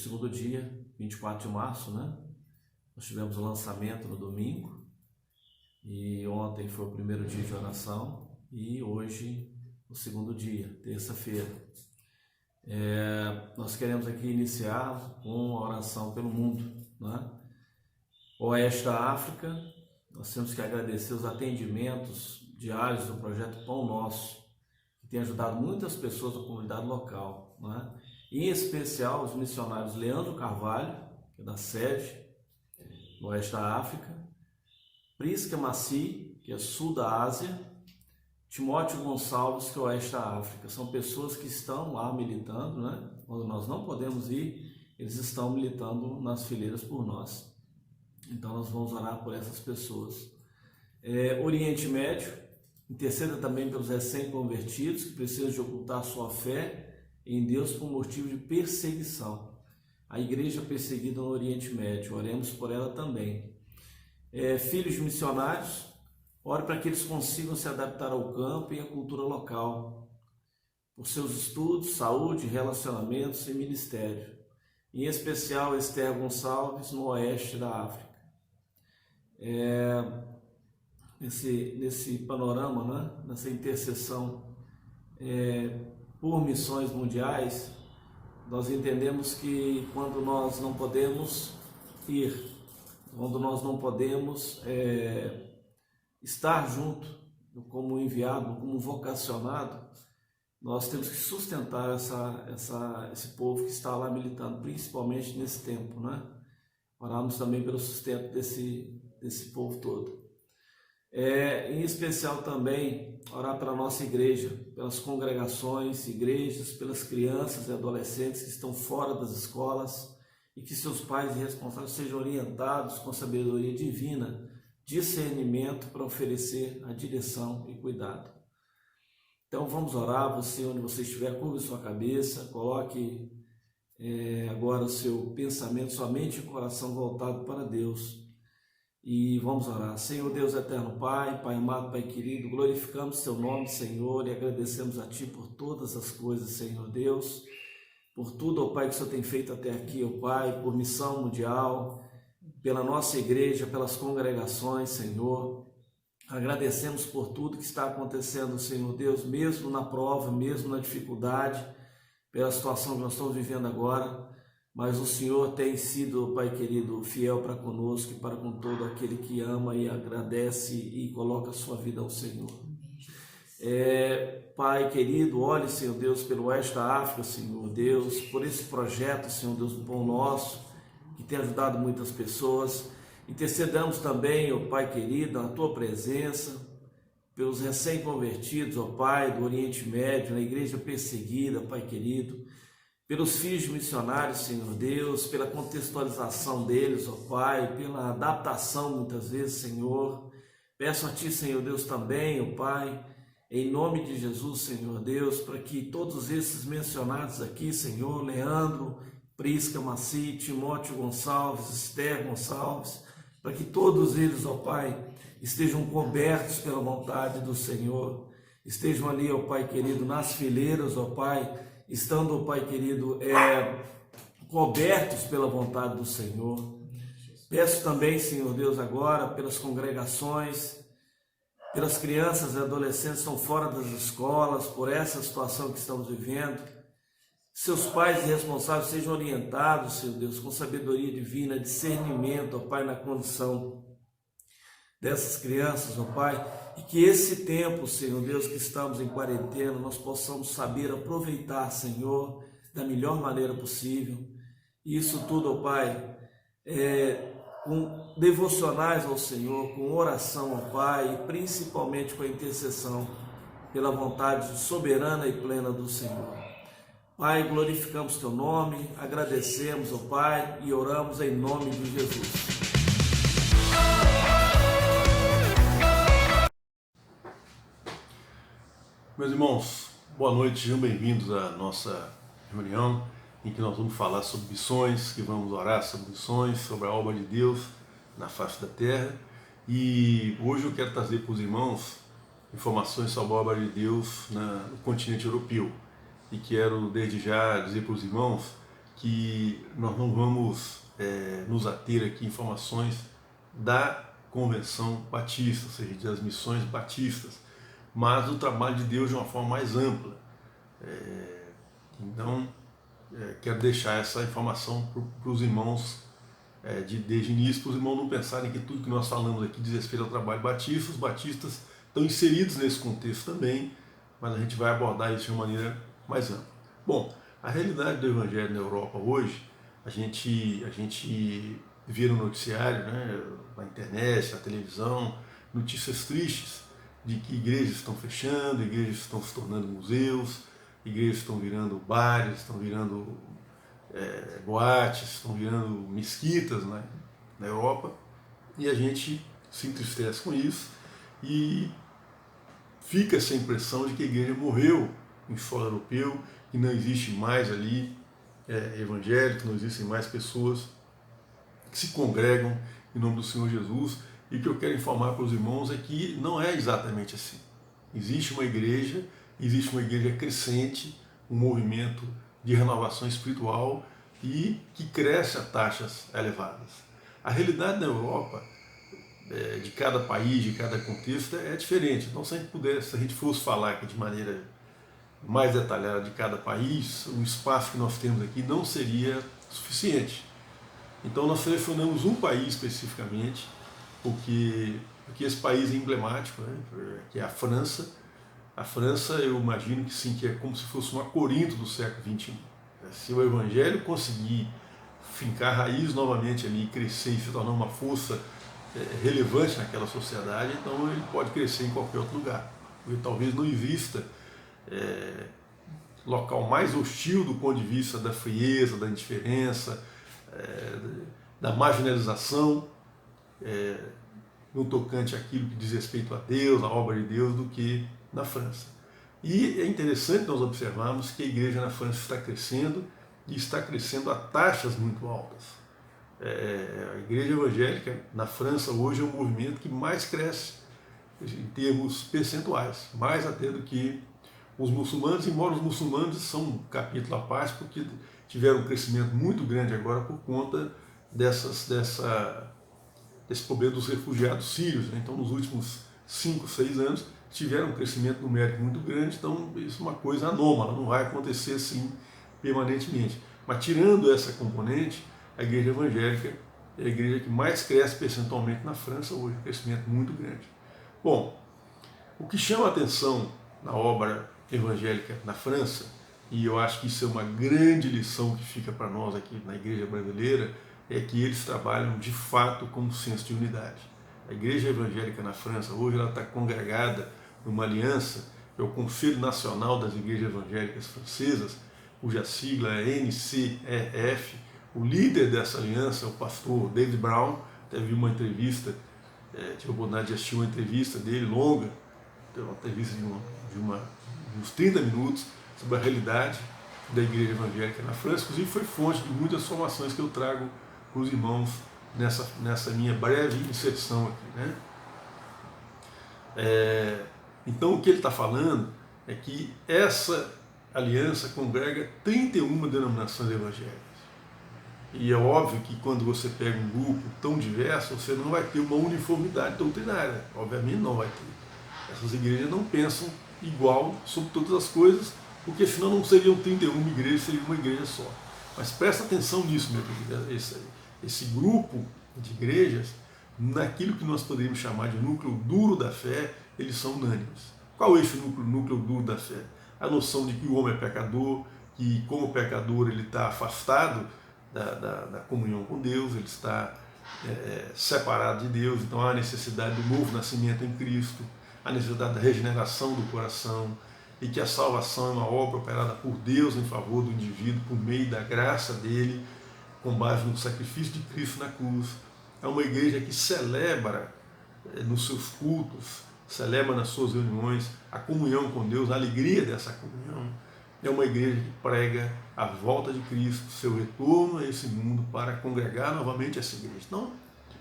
segundo dia, 24 de março, né? Nós tivemos o lançamento no domingo e ontem foi o primeiro dia de oração e hoje o segundo dia, terça-feira. Nós queremos aqui iniciar com a oração pelo mundo, né? Oeste da África, nós temos que agradecer os atendimentos diários do projeto Pão Nosso, que tem ajudado muitas pessoas da comunidade local, né? Em especial os missionários Leandro Carvalho, que é da sede no Oeste da África, Prisca Maci, que é sul da Ásia, Timóteo Gonçalves, que é o Oeste da África. São pessoas que estão lá militando, né? Quando nós não podemos ir, eles estão militando nas fileiras por nós. Então nós vamos orar por essas pessoas. Oriente Médio, interceda também pelos recém-convertidos que precisam de ocultar sua fé em Deus por motivo de perseguição. A igreja perseguida no Oriente Médio, oremos por ela também. Filhos de missionários, ore para que eles consigam se adaptar ao campo e à cultura local, por seus estudos, saúde, relacionamentos e ministério. Em especial Esther Gonçalves, no Oeste da África. Nesse panorama, né? Nessa intercessão por missões mundiais, nós entendemos que quando nós não podemos ir, quando nós não podemos estar junto como enviado, como vocacionado, nós temos que sustentar esse povo que está lá militando, principalmente nesse tempo, né? Oramos também pelo sustento desse povo todo. Em especial também orar pela nossa igreja, pelas congregações, igrejas, pelas crianças e adolescentes que estão fora das escolas e que seus pais e responsáveis sejam orientados com sabedoria divina, discernimento para oferecer a direção e cuidado. Então vamos orar, você onde você estiver, curva sua cabeça, coloque agora o seu pensamento, sua mente e coração voltado para Deus. E vamos orar. Senhor Deus eterno Pai, Pai amado, Pai querido, glorificamos Seu nome, Senhor, e agradecemos a Ti por todas as coisas, Senhor Deus, por tudo, ó Pai, que o Senhor tem feito até aqui, ó Pai, por missão mundial, pela nossa igreja, pelas congregações, Senhor. Agradecemos por tudo que está acontecendo, Senhor Deus, mesmo na prova, mesmo na dificuldade, pela situação que nós estamos vivendo agora, mas o Senhor tem sido, Pai querido, fiel para conosco e para com todo aquele que ama e agradece e coloca a sua vida ao Senhor. Pai querido, olhe, Senhor Deus, pelo Oeste da África, Senhor Deus, por esse projeto, Senhor Deus, do Pão Nosso, que tem ajudado muitas pessoas. Intercedamos também, ó Pai querido, na Tua presença, pelos recém-convertidos, ó Pai, do Oriente Médio, na igreja perseguida, Pai querido, pelos filhos missionários, Senhor Deus, pela contextualização deles, ó Pai, pela adaptação muitas vezes, Senhor. Peço a Ti, Senhor Deus, também, ó Pai, em nome de Jesus, Senhor Deus, para que todos esses mencionados aqui, Senhor, Leandro, Prisca Maci, Timóteo Gonçalves, Esther Gonçalves, para que todos eles, ó Pai, estejam cobertos pela vontade do Senhor, estejam ali, ó Pai querido, nas fileiras, ó Pai, estando, ó Pai querido, cobertos pela vontade do Senhor. Peço também, Senhor Deus, agora, pelas congregações, pelas crianças e adolescentes que estão fora das escolas, por essa situação que estamos vivendo. Seus pais e responsáveis sejam orientados, Senhor Deus, com sabedoria divina, discernimento, ó Pai, na condição dessas crianças, ó Pai, e que esse tempo, Senhor Deus, que estamos em quarentena, nós possamos saber aproveitar, Senhor, da melhor maneira possível. E isso tudo, ó Pai, com devocionais ao Senhor, com oração ao Pai, e principalmente com a intercessão pela vontade soberana e plena do Senhor. Pai, glorificamos Teu nome, agradecemos, ó Pai, e oramos em nome de Jesus. Meus irmãos, boa noite, sejam bem-vindos à nossa reunião em que nós vamos falar sobre missões, que vamos orar sobre missões, sobre a obra de Deus na face da terra. E hoje eu quero trazer para os irmãos informações sobre a obra de Deus no continente europeu. E quero desde já dizer para os irmãos que nós não vamos nos ater aqui a informações da Convenção Batista, ou seja, das missões batistas, mas do trabalho de Deus de uma forma mais ampla. Então, quero deixar essa informação para os irmãos desde o início, para os irmãos não pensarem que tudo que nós falamos aqui diz respeito ao trabalho batista. Os batistas estão inseridos nesse contexto também, mas a gente vai abordar isso de uma maneira mais ampla. Bom, a realidade do Evangelho na Europa hoje, a gente vê no noticiário, né, na internet, na televisão, notícias tristes de que igrejas estão fechando, igrejas estão se tornando museus, igrejas estão virando bares, estão virando boates, estão virando mesquitas, né, na Europa, e a gente se entristece com isso e fica essa impressão de que a igreja morreu em solo europeu, que não existe mais ali evangélicos, não existem mais pessoas que se congregam em nome do Senhor Jesus. E o que eu quero informar para os irmãos é que não é exatamente assim. Existe uma igreja crescente, um movimento de renovação espiritual e que cresce a taxas elevadas. A realidade na Europa, de cada país, de cada contexto, é diferente. Então, se a gente fosse falar aqui de maneira mais detalhada de cada país, o espaço que nós temos aqui não seria suficiente. Então, nós selecionamos um país especificamente, porque esse país é emblemático, né? Que é a França. A França, eu imagino que sim, que é como se fosse uma Corinto do século XXI. Se o Evangelho conseguir fincar raiz novamente ali, crescer e se tornar uma força relevante naquela sociedade, então ele pode crescer em qualquer outro lugar. Porque talvez não exista local mais hostil do ponto de vista da frieza, da indiferença, da marginalização, no tocante àquilo que diz respeito a Deus, à obra de Deus, do que na França. E é interessante nós observarmos que a igreja na França está crescendo e está crescendo a taxas muito altas. A igreja evangélica na França hoje é o movimento que mais cresce em termos percentuais, mais até do que os muçulmanos, embora os muçulmanos são um capítulo à parte, porque tiveram um crescimento muito grande agora por conta desse problema dos refugiados sírios. Né? Então, nos últimos 5, 6 anos, tiveram um crescimento numérico muito grande, então isso é uma coisa anômala, não vai acontecer assim permanentemente. Mas tirando essa componente, a igreja evangélica é a igreja que mais cresce percentualmente na França hoje, um crescimento muito grande. Bom, o que chama a atenção na obra evangélica na França, e eu acho que isso é uma grande lição que fica para nós aqui na igreja brasileira, é que eles trabalham de fato com um senso de unidade. A igreja evangélica na França hoje ela está congregada numa aliança, é o Conselho Nacional das Igrejas Evangélicas Francesas, cuja sigla é NCEF. O líder dessa aliança é o pastor David Brown. Até vi uma entrevista, tive a oportunidade de assistir uma entrevista dele longa, uma entrevista de uns 30 minutos sobre a realidade da igreja evangélica na França. Inclusive foi fonte de muitas informações que eu trago para os irmãos nessa minha breve inserção aqui, né? Então o que ele está falando é que essa aliança congrega 31 denominações evangélicas. E é óbvio que quando você pega um grupo tão diverso, você não vai ter uma uniformidade doutrinária. Obviamente não vai ter. Essas igrejas não pensam igual sobre todas as coisas, porque senão não seriam 31 igrejas, seria uma igreja só. Mas presta atenção nisso, meu querido. Esse grupo de igrejas, naquilo que nós poderíamos chamar de núcleo duro da fé, eles são unânimes. Qual é esse núcleo duro da fé? A noção de que o homem é pecador, que como pecador ele está afastado da comunhão com Deus, ele está separado de Deus, então há a necessidade do novo nascimento em Cristo, a necessidade da regeneração do coração, e que a salvação é uma obra operada por Deus em favor do indivíduo, por meio da graça dele, com base no sacrifício de Cristo na cruz. É uma igreja que celebra nos seus cultos, celebra nas suas reuniões a comunhão com Deus, a alegria dessa comunhão. É uma igreja que prega a volta de Cristo, seu retorno a esse mundo para congregar novamente essa igreja. Então,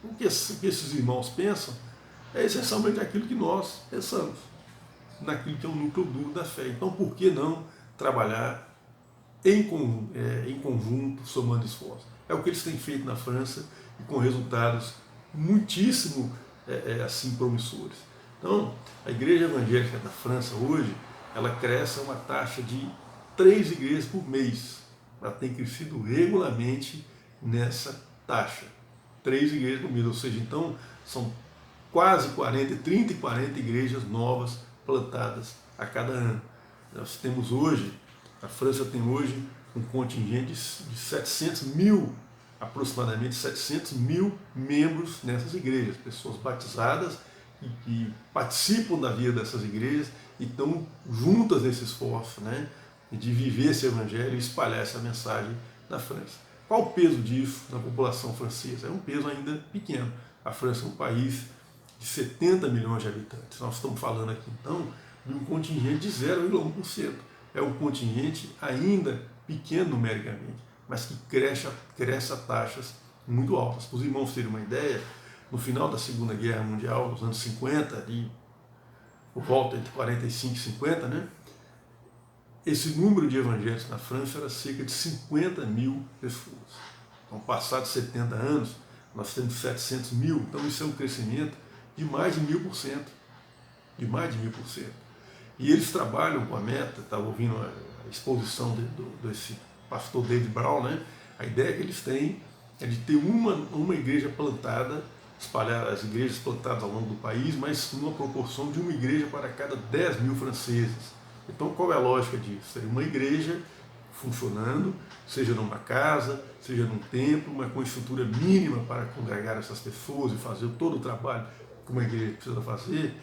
o que esses irmãos pensam é essencialmente aquilo que nós pensamos, naquilo que é o núcleo duro da fé. Então, por que não trabalhar em conjunto, somando esforços. É o que eles têm feito na França e com resultados muitíssimo assim promissores. Então, a igreja evangélica da França hoje, ela cresce a uma taxa de 3 igrejas por mês. Ela tem crescido regularmente nessa taxa. 3 igrejas por mês, ou seja, então são quase 40, 30 e 40 igrejas novas plantadas a cada ano. Nós temos hoje, a França tem hoje um contingente de 700 mil, aproximadamente 700 mil membros nessas igrejas, pessoas batizadas e que participam da vida dessas igrejas e estão juntas nesse esforço, né, de viver esse evangelho e espalhar essa mensagem na França. Qual o peso disso na população francesa? É um peso ainda pequeno. A França é um país de 70 milhões de habitantes. Nós estamos falando aqui, então, de um contingente de 0,1%. É um contingente ainda pequeno numericamente, mas que cresce a taxas muito altas. Para os irmãos terem uma ideia, no final da Segunda Guerra Mundial, nos anos 50, ali, por volta entre 45 e 50, né, esse número de evangélicos na França era cerca de 50 mil pessoas. Então, passados 70 anos, nós temos 700 mil, então isso é um crescimento de mais de 1000%. De mais de 1000%. E eles trabalham com a meta, estava ouvindo a exposição desse pastor David Brown, né? A ideia que eles têm é de ter uma igreja plantada, espalhar as igrejas plantadas ao longo do país, mas numa proporção de uma igreja para cada 10 mil franceses. Então, qual é a lógica disso? Seria uma igreja funcionando, seja numa casa, seja num templo, mas com estrutura mínima para congregar essas pessoas e fazer todo o trabalho que uma igreja precisa fazer,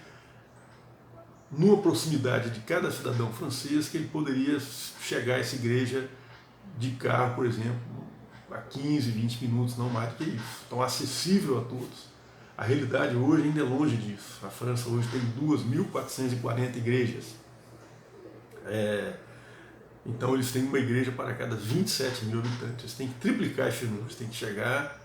numa proximidade de cada cidadão francês, que ele poderia chegar a essa igreja de carro, por exemplo, a 15, 20 minutos, não mais do que isso. Então, acessível a todos. A realidade hoje ainda é longe disso. A França hoje tem 2.440 igrejas. Então eles têm uma igreja para cada 27 mil habitantes. Eles têm que triplicar esse número, eles têm que chegar,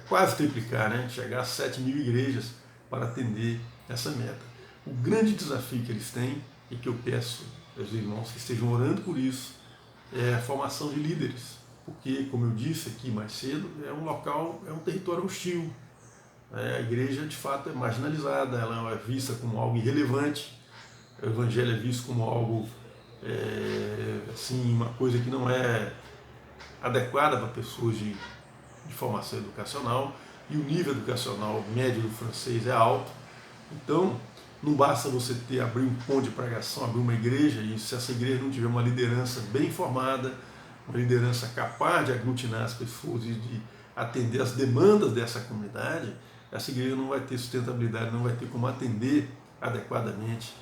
quase triplicar, né? Chegar a 7 mil igrejas para atender essa meta. O grande desafio que eles têm, e que eu peço aos irmãos que estejam orando por isso, é a formação de líderes. Porque, como eu disse aqui mais cedo, é um local, é um território hostil. A igreja, de fato, é marginalizada, ela é vista como algo irrelevante, o evangelho é visto como algo, assim, uma coisa que não é adequada para pessoas de formação educacional, e o nível educacional médio do francês é alto. Então, não basta você abrir um ponto de pregação, abrir uma igreja, e se essa igreja não tiver uma liderança bem formada, uma liderança capaz de aglutinar as pessoas e de atender as demandas dessa comunidade, essa igreja não vai ter sustentabilidade, não vai ter como atender adequadamente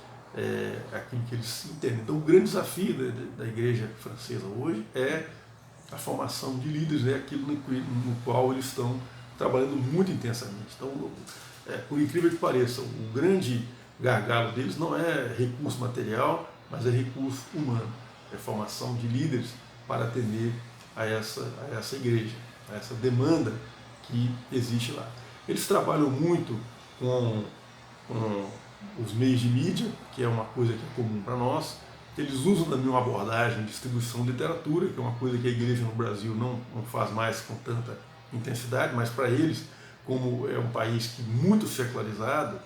aquilo que eles entendem. Então, o grande desafio da igreja francesa hoje é a formação de líderes, aquilo no qual eles estão trabalhando muito intensamente. Então, por incrível que pareça, o grande gargalo deles não é recurso material, mas é recurso humano, é formação de líderes para atender a essa igreja, a essa demanda que existe lá. Eles trabalham muito com os meios de mídia, que é uma coisa que é comum para nós. Eles usam também uma abordagem de distribuição de literatura, que é uma coisa que a igreja no Brasil não faz mais com tanta intensidade, mas para eles, como é um país muito secularizado,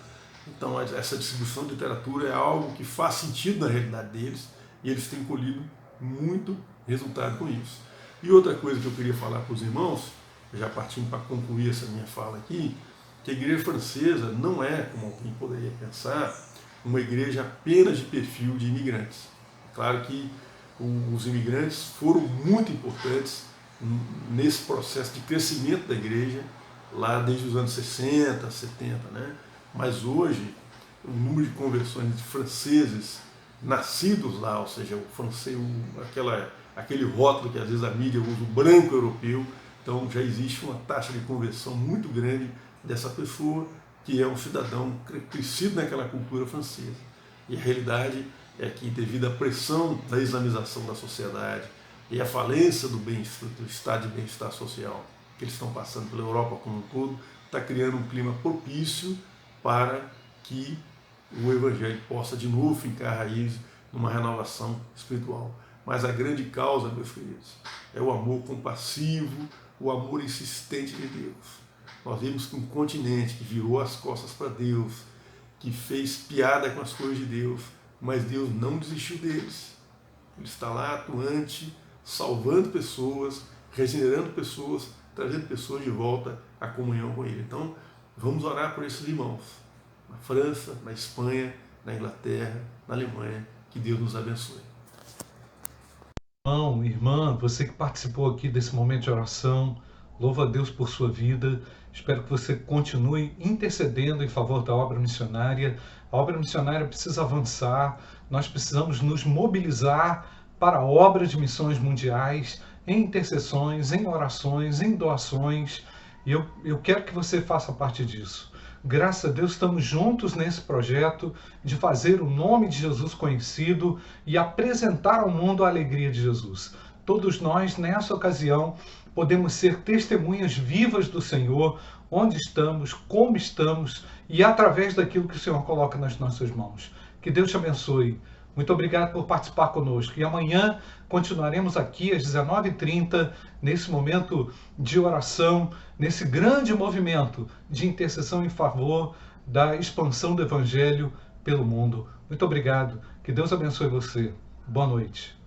então essa distribuição de literatura é algo que faz sentido na realidade deles, e eles têm colhido muito resultado com isso. E outra coisa que eu queria falar para os irmãos, já partindo para concluir essa minha fala aqui, que a igreja francesa não é, como alguém poderia pensar, uma igreja apenas de perfil de imigrantes. Claro que os imigrantes foram muito importantes nesse processo de crescimento da igreja, lá desde os anos 60, 70, né? Mas hoje, o número de conversões de franceses nascidos lá, ou seja, o francês, aquele rótulo que às vezes a mídia usa, o branco europeu, então já existe uma taxa de conversão muito grande dessa pessoa, que é um cidadão crescido naquela cultura francesa. E a realidade é que, devido à pressão da islamização da sociedade e à falência do estado de bem-estar social que eles estão passando pela Europa como um todo, está criando um clima propício para que o Evangelho possa de novo fincar raiz numa renovação espiritual. Mas a grande causa, meus queridos, é o amor compassivo, o amor insistente de Deus. Nós vimos que um continente que virou as costas para Deus, que fez piada com as coisas de Deus, mas Deus não desistiu deles. Ele está lá atuante, salvando pessoas, regenerando pessoas, trazendo pessoas de volta à comunhão com Ele. Então, vamos orar por esses irmãos, na França, na Espanha, na Inglaterra, na Alemanha. Que Deus nos abençoe. Irmão, irmã, você que participou aqui desse momento de oração, louvo a Deus por sua vida. Espero que você continue intercedendo em favor da obra missionária. A obra missionária precisa avançar, nós precisamos nos mobilizar para a obra de missões mundiais, em intercessões, em orações, em doações. E eu quero que você faça parte disso. Graças a Deus estamos juntos nesse projeto de fazer o nome de Jesus conhecido e apresentar ao mundo a alegria de Jesus. Todos nós, nessa ocasião, podemos ser testemunhas vivas do Senhor, onde estamos, como estamos e através daquilo que o Senhor coloca nas nossas mãos. Que Deus te abençoe. Muito obrigado por participar conosco. E amanhã continuaremos aqui às 19h30, nesse momento de oração, nesse grande movimento de intercessão em favor da expansão do Evangelho pelo mundo. Muito obrigado. Que Deus abençoe você. Boa noite.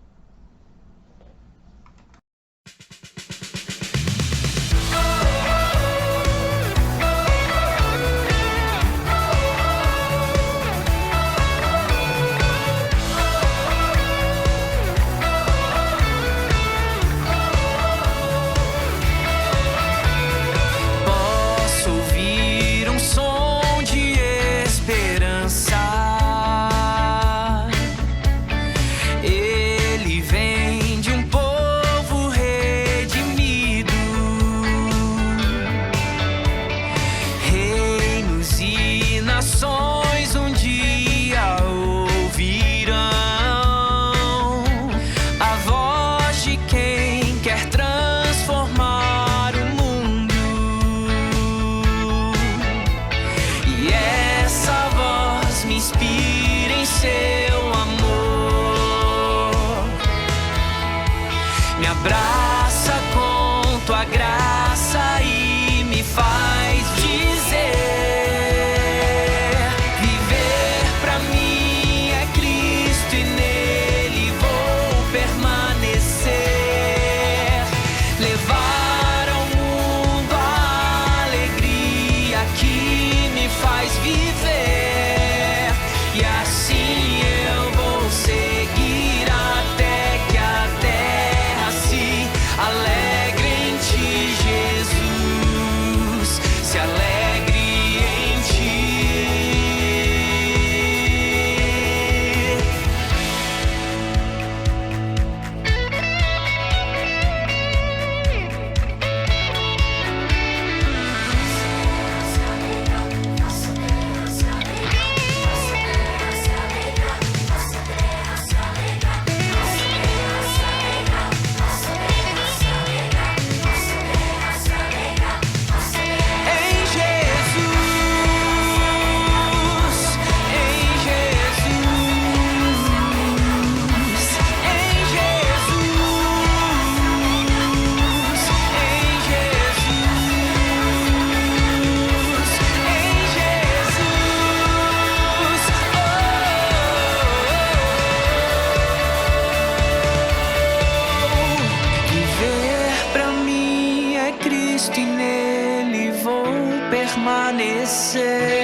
Me abraça com tua graça e me faz dizer: viver pra mim é Cristo e nele vou permanecer. Levar ao mundo a alegria que me faz viver, e assim eu vou seguir até que a terra se alegre em ti, Jesus, se alegre em ti. Viver pra mim é Cristo e nele vou permanecer.